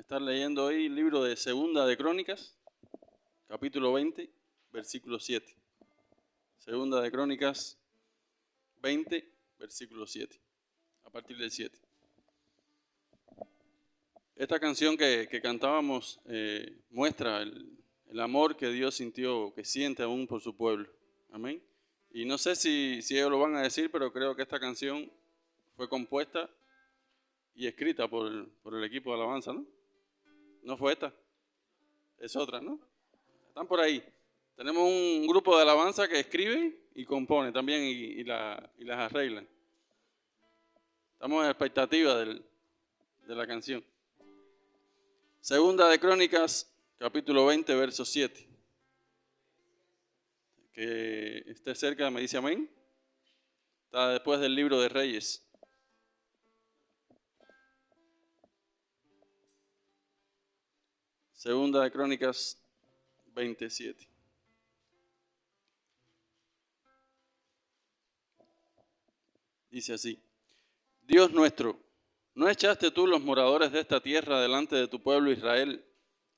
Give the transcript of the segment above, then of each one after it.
estar leyendo hoy el libro de Segunda de Crónicas, capítulo 20, versículo 7. Segunda de Crónicas 20, versículo 7, a partir del 7. Esta canción que cantábamos muestra el amor que Dios sintió, que siente aún por su pueblo. Amén. Y no sé si ellos lo van a decir, pero creo que esta canción fue compuesta y escrita por el equipo de alabanza, ¿no? ¿No fue esta? Es otra, ¿no? Están por ahí. Tenemos un grupo de alabanza que escribe y compone también y las arreglan. Estamos en expectativa de la canción. Segunda de Crónicas, capítulo 20, verso 7. Que esté cerca me dice amén. Está después del libro de Reyes. Segunda de Crónicas 27. Dice así: Dios nuestro, ¿no echaste tú los moradores de esta tierra delante de tu pueblo Israel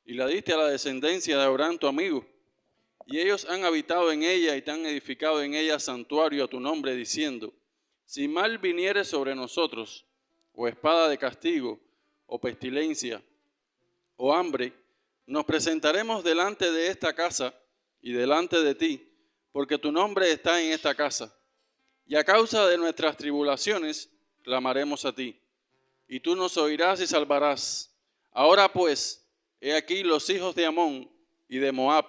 y la diste a la descendencia de Abraham tu amigo? Y ellos han habitado en ella y te han edificado en ella santuario a tu nombre, diciendo: si mal viniere sobre nosotros, o espada de castigo, o pestilencia, o hambre, nos presentaremos delante de esta casa y delante de ti, porque tu nombre está en esta casa. Y a causa de nuestras tribulaciones, clamaremos a ti, y tú nos oirás y salvarás. Ahora pues, he aquí los hijos de Amón y de Moab,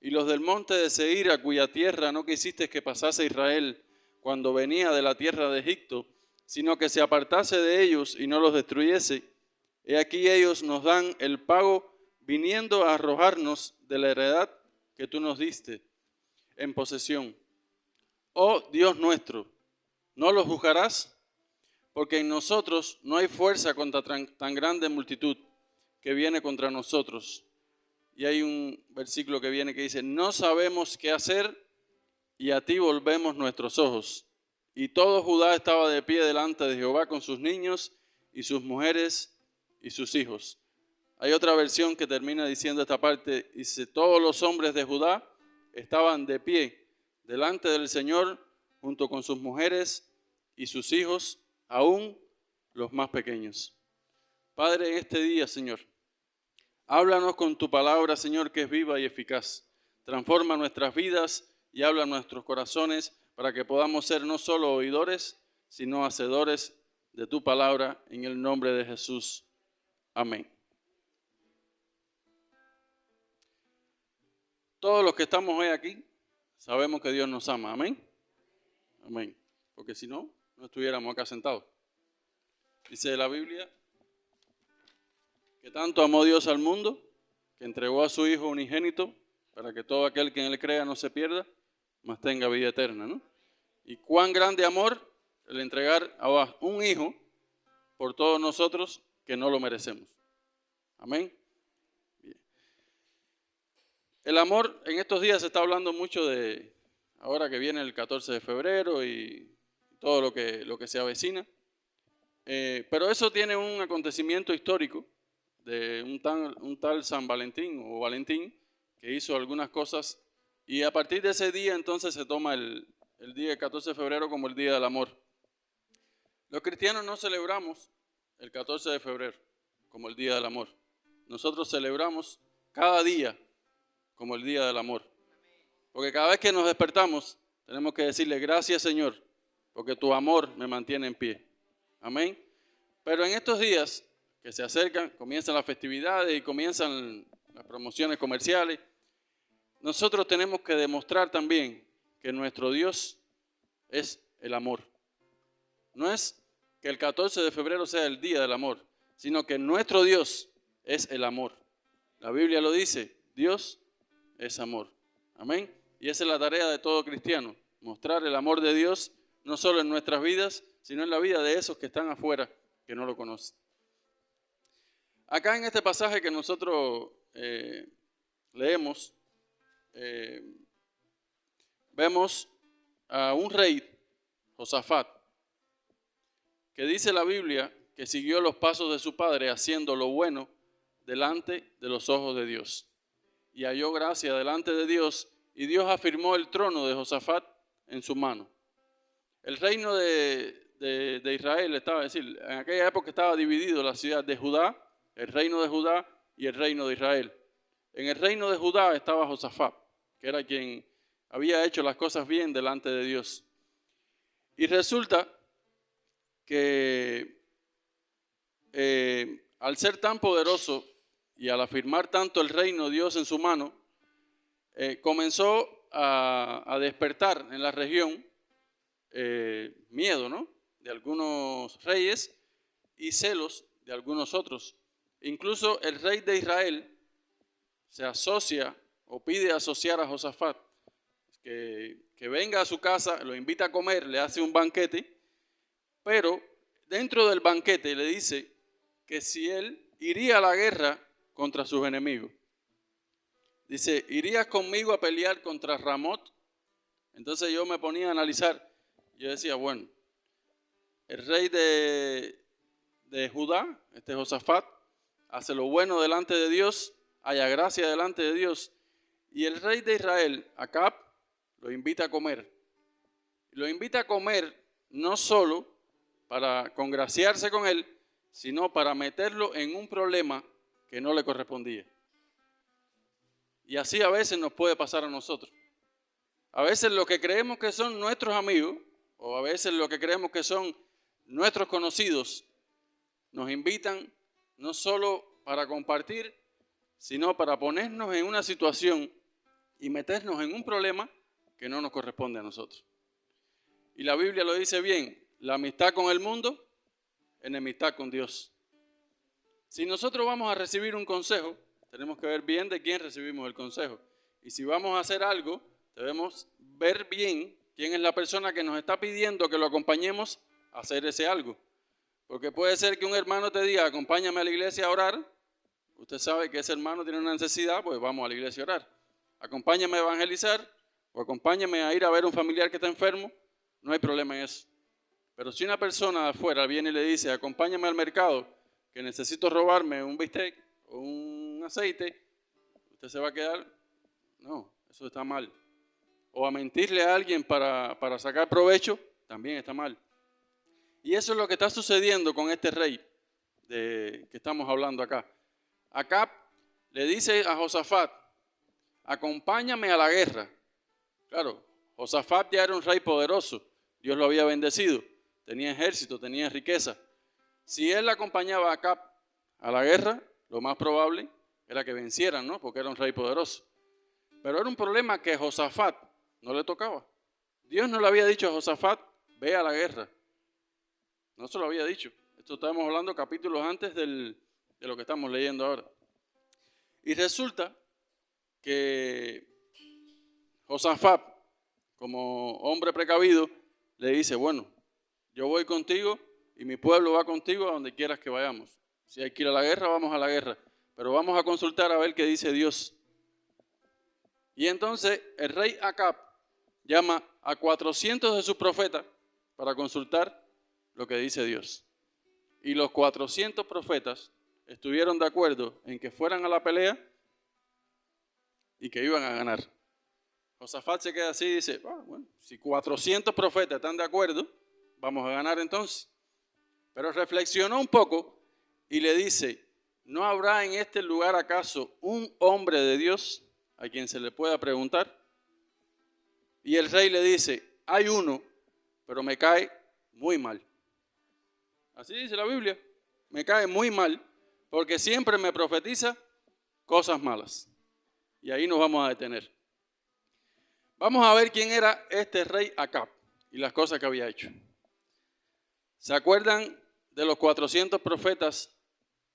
y los del monte de Seir, a cuya tierra no quisiste que pasase Israel cuando venía de la tierra de Egipto, sino que se apartase de ellos y no los destruyese. He aquí ellos nos dan el pago, viniendo a arrojarnos de la heredad que tú nos diste en posesión. Oh Dios nuestro, ¿no los juzgarás? Porque en nosotros no hay fuerza contra tan grande multitud que viene contra nosotros. Y hay un versículo que viene que dice: no sabemos qué hacer y a ti volvemos nuestros ojos. Y todo Judá estaba de pie delante de Jehová con sus niños y sus mujeres y sus hijos. Hay otra versión que termina diciendo esta parte, dice: todos los hombres de Judá estaban de pie delante del Señor junto con sus mujeres y sus hijos, aún los más pequeños. Padre, en este día, Señor, háblanos con tu palabra, Señor, que es viva y eficaz. Transforma nuestras vidas y habla a nuestros corazones para que podamos ser no solo oidores, sino hacedores de tu palabra, en el nombre de Jesús. Amén. Todos los que estamos hoy aquí sabemos que Dios nos ama. Amén. Amén. Porque si no, no estuviéramos acá sentados. Dice la Biblia que tanto amó Dios al mundo, que entregó a su Hijo unigénito, para que todo aquel que en Él crea no se pierda, mas tenga vida eterna, ¿no? Y cuán grande amor el entregar a un Hijo por todos nosotros que no lo merecemos. Amén. Bien. El amor, en estos días se está hablando mucho de, ahora que viene el 14 de febrero y todo lo que se avecina. Pero eso tiene un acontecimiento histórico de un tal San Valentín o Valentín que hizo algunas cosas, y a partir de ese día entonces se toma el día del 14 de febrero como el Día del Amor. Los cristianos no celebramos el 14 de febrero como el Día del Amor. Nosotros celebramos cada día como el Día del Amor. Porque cada vez que nos despertamos tenemos que decirle: gracias, Señor, porque tu amor me mantiene en pie. Amén. Pero en estos días que se acercan, comienzan las festividades y comienzan las promociones comerciales, nosotros tenemos que demostrar también que nuestro Dios es el amor. No es que el 14 de febrero sea el Día del Amor, sino que nuestro Dios es el amor. La Biblia lo dice: Dios es amor. Amén. Y esa es la tarea de todo cristiano: mostrar el amor de Dios no solo en nuestras vidas, sino en la vida de esos que están afuera, que no lo conocen. Acá en este pasaje que nosotros leemos, vemos a un rey, Josafat, que dice la Biblia que siguió los pasos de su padre haciendo lo bueno delante de los ojos de Dios. Y halló gracia delante de Dios, y Dios afirmó el trono de Josafat en su mano. El reino de Israel estaba, es decir, en aquella época estaba dividido la ciudad de Judá, el reino de Judá y el reino de Israel. En el reino de Judá estaba Josafat, que era quien había hecho las cosas bien delante de Dios. Y resulta que al ser tan poderoso y al afirmar tanto el reino de Dios en su mano, comenzó a despertar en la región miedo, ¿no?, de algunos reyes y celos de algunos otros. Incluso el rey de Israel se asocia o pide asociar a Josafat, que venga a su casa, lo invita a comer, le hace un banquete, pero dentro del banquete le dice que si él iría a la guerra contra sus enemigos. Dice, ¿irías conmigo a pelear contra Ramot? Entonces yo me ponía a analizar. Yo decía, bueno, el rey de Judá, Josafat, hace lo bueno delante de Dios, haya gracia delante de Dios. Y el rey de Israel, Acab, lo invita a comer. Lo invita a comer no solo para congraciarse con él, sino para meterlo en un problema que no le correspondía. Y así a veces nos puede pasar a nosotros. A veces lo que creemos que son nuestros amigos, o a veces lo que creemos que son nuestros conocidos, nos invitan no solo para compartir, sino para ponernos en una situación y meternos en un problema que no nos corresponde a nosotros. Y la Biblia lo dice bien, la amistad con el mundo, enemistad con Dios. Si nosotros vamos a recibir un consejo, tenemos que ver bien de quién recibimos el consejo. Y si vamos a hacer algo, debemos ver bien quién es la persona que nos está pidiendo que lo acompañemos a hacer ese algo. Porque puede ser que un hermano te diga, acompáñame a la iglesia a orar. Usted sabe que ese hermano tiene una necesidad, pues vamos a la iglesia a orar. Acompáñame a evangelizar o acompáñame a ir a ver a un familiar que está enfermo. No hay problema en eso. Pero si una persona de afuera viene y le dice, acompáñame al mercado, que necesito robarme un bistec o un aceite, usted se va a quedar, no, eso está mal. O a mentirle a alguien para sacar provecho, también está mal. Y eso es lo que está sucediendo con este rey que estamos hablando acá. Acab le dice a Josafat, acompáñame a la guerra. Claro, Josafat ya era un rey poderoso, Dios lo había bendecido, tenía ejército, tenía riqueza. Si él acompañaba a Acab a la guerra, lo más probable era que vencieran, ¿no?, porque era un rey poderoso. Pero era un problema que Josafat no le tocaba. Dios no le había dicho a Josafat, ve a la guerra. No se lo había dicho. Esto estamos hablando capítulos antes de lo que estamos leyendo ahora. Y resulta que Josafat, como hombre precavido, le dice, bueno, yo voy contigo y mi pueblo va contigo a donde quieras que vayamos. Si hay que ir a la guerra, vamos a la guerra. Pero vamos a consultar a ver qué dice Dios. Y entonces el rey Acab llama a 400 de sus profetas para consultar lo que dice Dios. Y los 400 profetas estuvieron de acuerdo en que fueran a la pelea y que iban a ganar. Josafat se queda así y dice, bueno, si 400 profetas están de acuerdo, vamos a ganar entonces. Pero reflexionó un poco y le dice, ¿no habrá en este lugar acaso un hombre de Dios a quien se le pueda preguntar? Y el rey le dice, hay uno, pero me cae muy mal. Así dice la Biblia, me cae muy mal porque siempre me profetiza cosas malas. Y ahí nos vamos a detener. Vamos a ver quién era este rey Acab y las cosas que había hecho. ¿Se acuerdan de los 400 profetas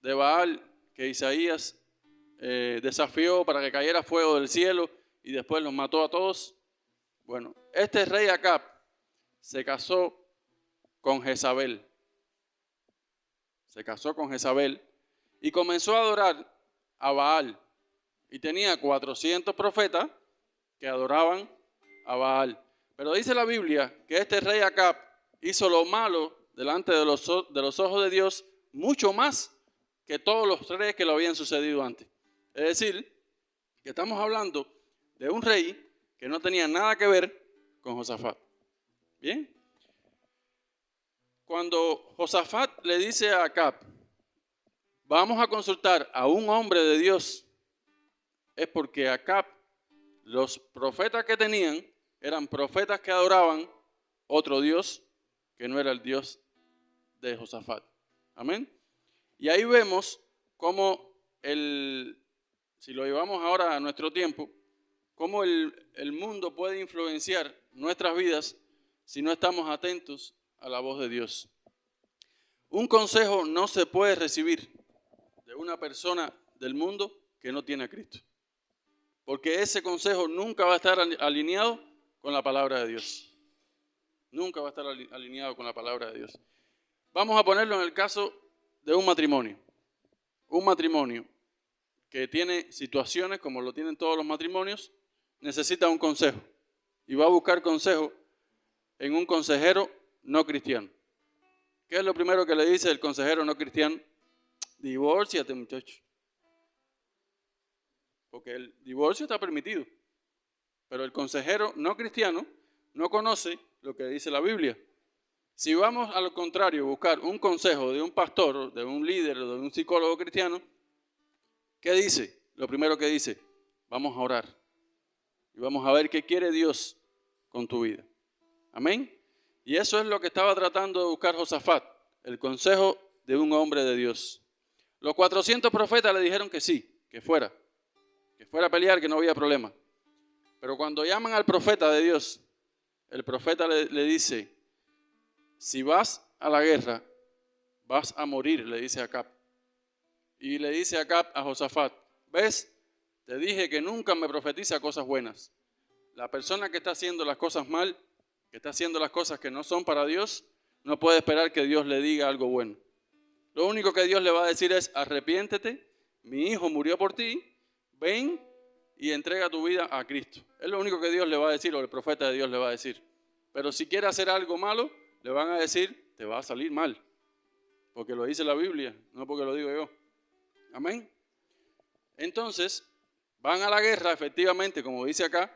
de Baal que Isaías desafió para que cayera fuego del cielo y después los mató a todos? Bueno, este rey Acab se casó con Jezabel. Se casó con Jezabel y comenzó a adorar a Baal. Y tenía 400 profetas que adoraban a Baal. Pero dice la Biblia que este rey Acab hizo lo malo delante de los ojos de Dios mucho más que todos los reyes que lo habían sucedido antes. Es decir, que estamos hablando de un rey que no tenía nada que ver con Josafat. Bien. Cuando Josafat le dice a Acab, vamos a consultar a un hombre de Dios, es porque Acab, los profetas que tenían, eran profetas que adoraban otro Dios que no era el Dios de Josafat. Amén. Y ahí vemos cómo si lo llevamos ahora a nuestro tiempo, cómo el mundo puede influenciar nuestras vidas si no estamos atentos a la voz de Dios. Un consejo no se puede recibir de una persona del mundo que no tiene a Cristo, porque ese consejo nunca va a estar alineado con la palabra de Dios. Nunca va a estar alineado con la palabra de Dios. Vamos a ponerlo en el caso de un matrimonio. Un matrimonio que tiene situaciones como lo tienen todos los matrimonios, necesita un consejo y va a buscar consejo en un consejero no cristiano. ¿Qué es lo primero que le dice el consejero no cristiano? Divórciate, muchacho. Porque el divorcio está permitido, pero el consejero no cristiano no conoce lo que dice la Biblia. Si vamos al contrario, buscar un consejo de un pastor, de un líder, de un psicólogo cristiano, ¿qué dice? Lo primero que dice, vamos a orar y vamos a ver qué quiere Dios con tu vida. Amén. Y eso es lo que estaba tratando de buscar Josafat, el consejo de un hombre de Dios. Los 400 profetas le dijeron que sí, que fuera a pelear, que no había problema. Pero cuando llaman al profeta de Dios, el profeta le dice, si vas a la guerra, vas a morir, le dice a Acab. Y le dice a Acab a Josafat, ¿ves? Te dije que nunca me profetiza cosas buenas. La persona que está haciendo las cosas mal, que está haciendo las cosas que no son para Dios, no puede esperar que Dios le diga algo bueno. Lo único que Dios le va a decir es, arrepiéntete, mi hijo murió por ti, ven y entrega tu vida a Cristo. Es lo único que Dios le va a decir, o el profeta de Dios le va a decir. Pero si quiere hacer algo malo, le van a decir, te va a salir mal. Porque lo dice la Biblia, no porque lo digo yo. Amén. Entonces, van a la guerra, efectivamente, como dice acá,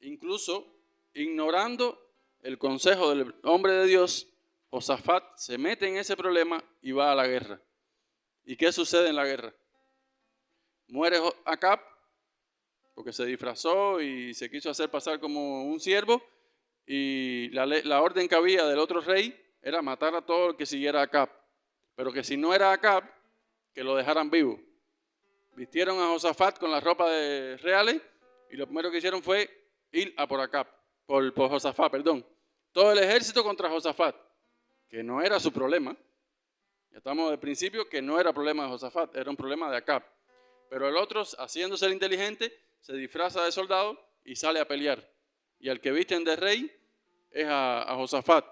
incluso ignorando el consejo del hombre de Dios, Josafat se mete en ese problema y va a la guerra. ¿Y qué sucede en la guerra? Muere Acab porque se disfrazó y se quiso hacer pasar como un siervo, y la orden que había del otro rey era matar a todo el que siguiera a Acab, pero que si no era Acab, que lo dejaran vivo. Vistieron a Josafat con las ropas reales y lo primero que hicieron fue ir a por Acab, por Josafat, perdón. Todo el ejército contra Josafat, que no era su problema. Ya estamos del principio que no era problema de Josafat, era un problema de Acab. Pero el otro, haciéndose el inteligente, se disfraza de soldado y sale a pelear. Y al que visten de rey es a Josafat.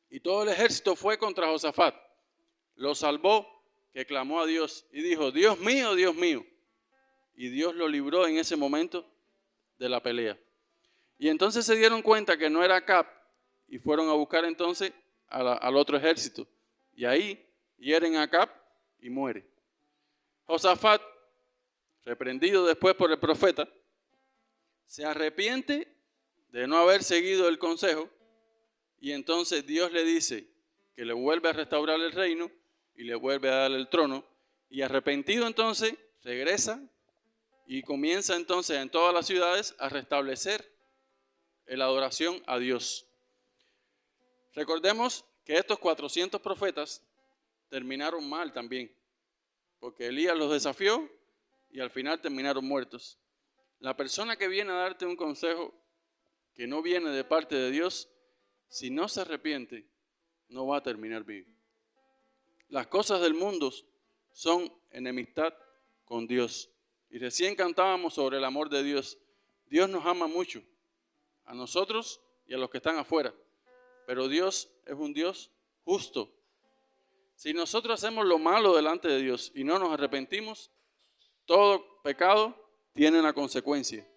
Y todo el ejército fue contra Josafat. Lo salvó, que clamó a Dios y dijo, Dios mío, Dios mío. Y Dios lo libró en ese momento de la pelea. Y entonces se dieron cuenta que no era Acab y fueron a buscar entonces al otro ejército. Y ahí hieren a Acab y muere. Josafat, reprendido después por el profeta, se arrepiente de no haber seguido el consejo y entonces Dios le dice que le vuelve a restaurar el reino y le vuelve a dar el trono, y arrepentido entonces regresa y comienza entonces en todas las ciudades a restablecer la adoración a Dios. Recordemos que estos 400 profetas terminaron mal también, porque Elías los desafió y al final terminaron muertos. La persona que viene a darte un consejo que no viene de parte de Dios, si no se arrepiente, no va a terminar vivo. Las cosas del mundo son enemistad con Dios. Y recién cantábamos sobre el amor de Dios. Dios nos ama mucho, a nosotros y a los que están afuera. Pero Dios es un Dios justo. Si nosotros hacemos lo malo delante de Dios y no nos arrepentimos, todo pecado tiene una consecuencia.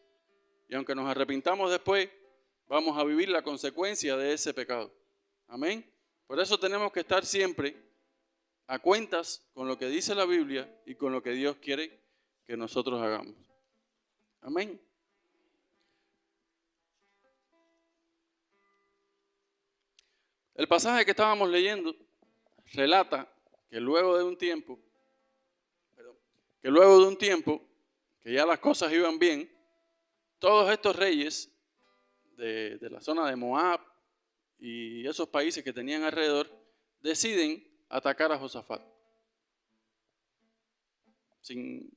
Y aunque nos arrepintamos después, vamos a vivir la consecuencia de ese pecado. Amén. Por eso tenemos que estar siempre a cuentas con lo que dice la Biblia y con lo que Dios quiere que nosotros hagamos. Amén. El pasaje que estábamos leyendo relata que luego de un tiempo, que ya las cosas iban bien, todos estos reyes de la zona de Moab y esos países que tenían alrededor deciden atacar a Josafat. Sin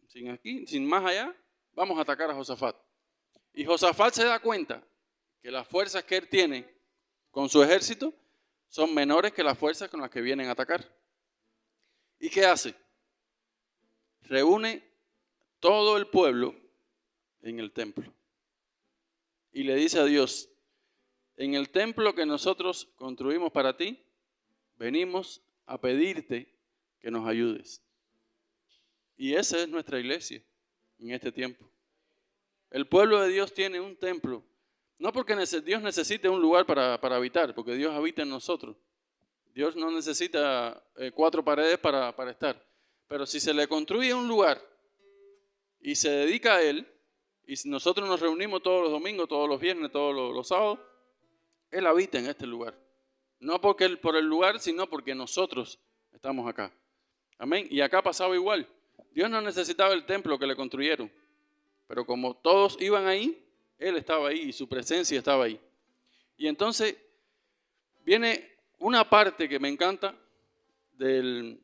más allá, vamos a atacar a Josafat. Y Josafat se da cuenta que las fuerzas que él tiene con su ejército son menores que las fuerzas con las que vienen a atacar. ¿Y qué hace? Reúne todo el pueblo en el templo y le dice a Dios: en el templo que nosotros construimos para ti, venimos a pedirte que nos ayudes. Y esa es nuestra iglesia en este tiempo. El pueblo de Dios tiene un templo, no porque Dios necesite un lugar para habitar, porque Dios habita en nosotros. Dios no necesita 4 paredes para estar. Pero si se le construye un lugar y se dedica a Él, y si nosotros nos reunimos todos los domingos, todos los viernes, todos los sábados, Él habita en este lugar. No por el lugar, sino porque nosotros estamos acá. Amén. Y acá pasaba igual. Dios no necesitaba el templo que le construyeron. Pero como todos iban ahí, Él estaba ahí y su presencia estaba ahí. Y entonces viene una parte que me encanta de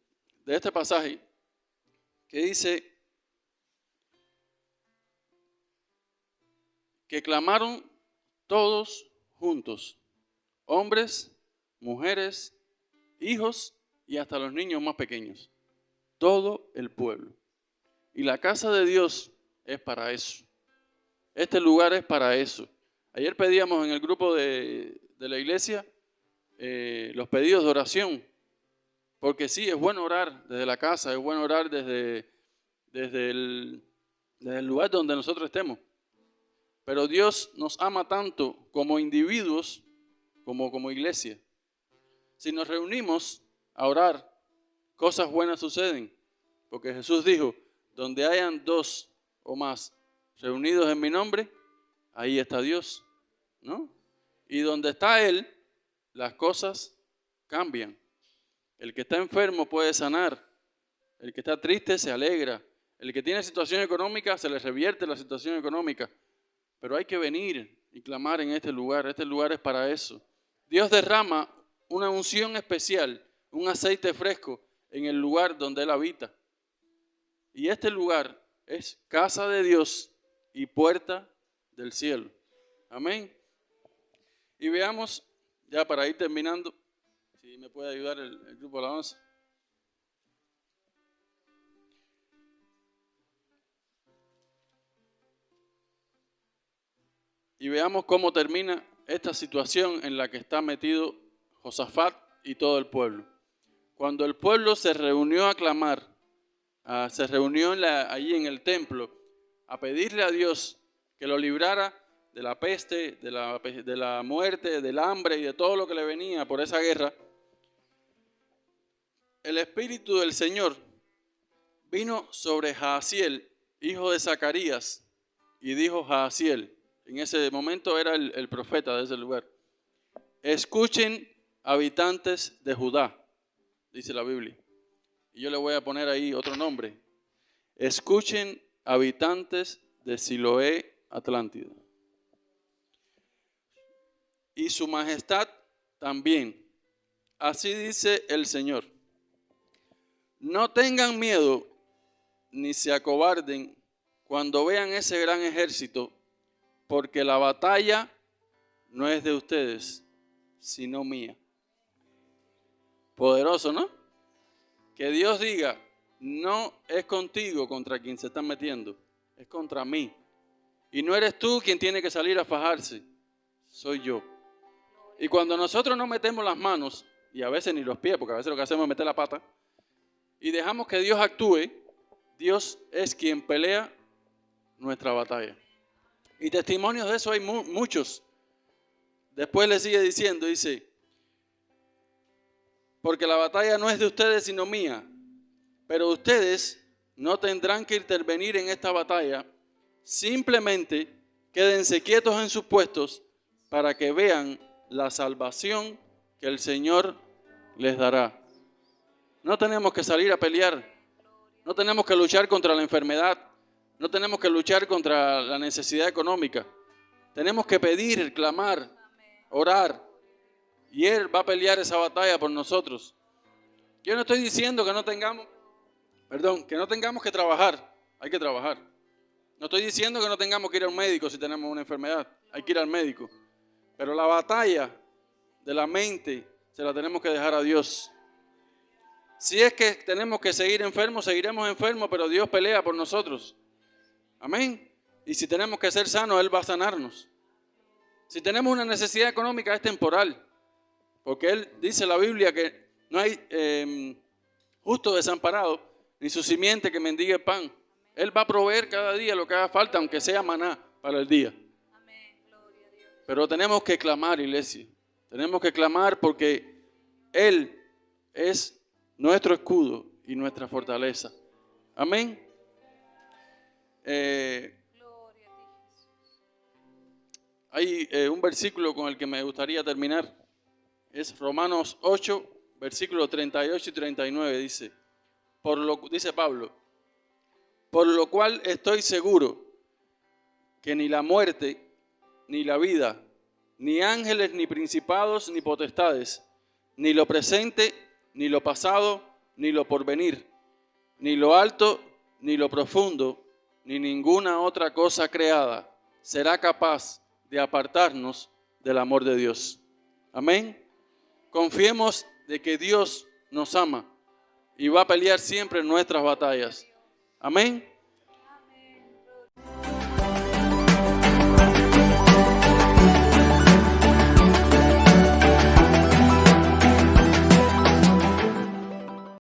este pasaje que dice que clamaron todos juntos, hombres, mujeres, hijos y hasta los niños más pequeños, todo el pueblo. Y la casa de Dios es para eso. Este lugar es para eso. Ayer pedíamos en el grupo de la iglesia los pedidos de oración, porque sí, es bueno orar desde la casa, es bueno orar desde el lugar donde nosotros estemos. Pero Dios nos ama tanto como individuos como iglesia. Si nos reunimos a orar, cosas buenas suceden, porque Jesús dijo: donde hayan 2 o más reunidos en mi nombre, ahí está Dios, ¿no? Y donde está Él, las cosas cambian. El que está enfermo puede sanar, el que está triste se alegra, el que tiene situación económica se le revierte la situación económica. Pero hay que venir y clamar en este lugar es para eso. Dios derrama una unción especial, un aceite fresco en el lugar donde Él habita. Y este lugar es casa de Dios y puerta del cielo. Amén. Y veamos, ya para ir terminando, si me puede ayudar el grupo de alabanza. Y veamos cómo termina esta situación en la que está metido Josafat y todo el pueblo. Cuando el pueblo se reunió a clamar, se reunió allí en el templo a pedirle a Dios que lo librara de la peste, de la muerte, del hambre y de todo lo que le venía por esa guerra, el Espíritu del Señor vino sobre Jaasiel, hijo de Zacarías, y dijo Jaasiel, en ese momento era el profeta de ese lugar: escuchen, habitantes de Judá, dice la Biblia. Y yo le voy a poner ahí otro nombre. Escuchen, habitantes de Siloé, Atlántida. Y su majestad también. Así dice el Señor: no tengan miedo ni se acobarden cuando vean ese gran ejército, porque la batalla no es de ustedes, sino mía. Poderoso, ¿no? Que Dios diga: no es contigo contra quien se están metiendo, es contra mí. Y no eres tú quien tiene que salir a fajarse, soy yo. Y cuando nosotros no metemos las manos, y a veces ni los pies, porque a veces lo que hacemos es meter la pata, y dejamos que Dios actúe, Dios es quien pelea nuestra batalla. Y testimonios de eso hay muchos. Después le sigue diciendo, dice: porque la batalla no es de ustedes sino mía. Pero ustedes no tendrán que intervenir en esta batalla, simplemente quédense quietos en sus puestos para que vean la salvación que el Señor les dará. No tenemos que salir a pelear, no tenemos que luchar contra la enfermedad, no tenemos que luchar contra la necesidad económica. Tenemos que pedir, clamar, orar, y Él va a pelear esa batalla por nosotros. Yo no estoy diciendo que no tengamos que trabajar, hay que trabajar. No estoy diciendo que no tengamos que ir al médico si tenemos una enfermedad, hay que ir al médico. Pero la batalla de la mente se la tenemos que dejar a Dios. Si es que tenemos que seguir enfermos, seguiremos enfermos, pero Dios pelea por nosotros. Amén. Y si tenemos que ser sanos, Él va a sanarnos. Si tenemos una necesidad económica, es temporal. Porque Él dice en la Biblia que no hay justo desamparado, ni su simiente que mendigue pan. Él va a proveer cada día lo que haga falta, aunque sea maná para el día. Pero tenemos que clamar, iglesia. Tenemos que clamar porque Él es nuestro escudo y nuestra fortaleza. Amén. Hay un versículo con el que me gustaría terminar. Es Romanos 8, versículos 38 y 39. Dice Pablo, por lo cual estoy seguro que ni la muerte, ni la vida, ni ángeles, ni principados, ni potestades, ni lo presente, ni lo pasado, ni lo porvenir, ni lo alto, ni lo profundo, ni ninguna otra cosa creada será capaz de apartarnos del amor de Dios. Amén. Confiemos de que Dios nos ama y va a pelear siempre nuestras batallas. Amén.